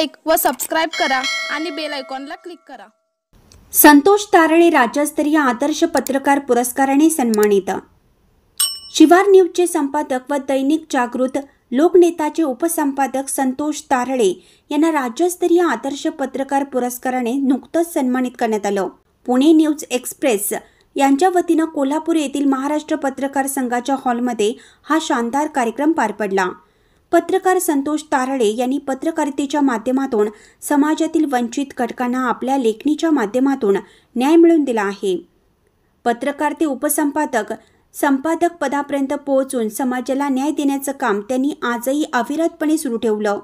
Like व subscribe करा आणि बेल आयकॉनला क्लिक करा। संतोष तारळे राज्यस्तरीय आदर्श पत्रकार पुरस्काराने सन्मानित। शिवार न्यूजचे संपादक व दैनिक जागृत लोकनेताचे उपसंपादक संतोष तारळे यांना राज्यस्तरीय आदर्श पत्रकार पुरस्काराने नुकतंच सन्मानित करण्यात आलं। पुणे न्यूज एक्सप्रेस यांच्या वतीनं कोल्हापूर येथील महाराष्ट्र पत्रकार संघाच्या हॉलमध्ये हा शानदार कार्यक्रम पार पडला। पत्रकार संतोष तारळे यांनी पत्रकारितेच्या माध्यमातून समाजातील वंचित घटकांना आपल्या लेखणीच्या माध्यमातून न्याय मिळवून दिला आहे। पत्रकार ते उपसंपादक संपादक पदापर्यंत पोहोचून समाजाला न्याय देण्याचं काम त्यांनी आजही अविरतपणे सुरू ठेवलं।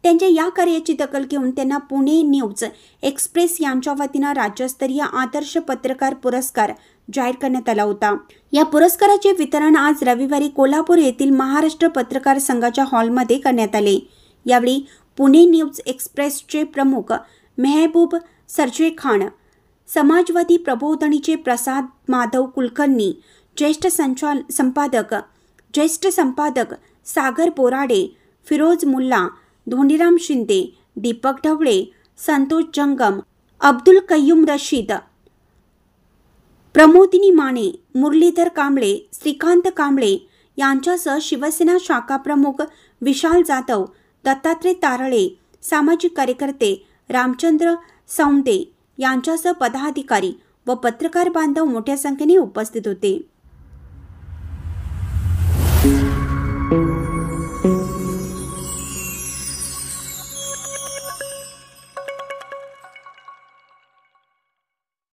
त्यांच्या या कार्याची दखल घेऊन त्यांना पुणे न्यूज एक्सप्रेस यांच्या वतीनं राज्यस्तरीय आदर्श पत्रकार पुरस्कार जाहीर करण्यात आला होता। या पुरस्काराचे वितरण आज रविवारी कोल्हापूर येथील महाराष्ट्र पत्रकार संघाच्या हॉलमध्ये करण्यात आले। यावेळी पुणे न्यूज एक्सप्रेसचे प्रमुख मेहबूब सरजे खान, समाजवादी प्रबोधनीचे प्रसाद माधव कुलकर्णी, ज्येष्ठ संपादक सागर बोराडे, फिरोज मुल्ला, धोंडीराम शिंदे, दीपक ढवळे, संतोष जंगम, अब्दुल कय्यूम रशीद, प्रमोदिनी माने, मुरलीधर कांबळे, श्रीकांत कांबळे यांच्यासह शिवसेना शाखा प्रमुख विशाल जाधव, दत्तात्रय तारळे, सामाजिक कार्यकर्ते रामचंद्र सौंदे यांच्यासह पदाधिकारी व पत्रकार बांधव मोठ्या संख्येने उपस्थित होते।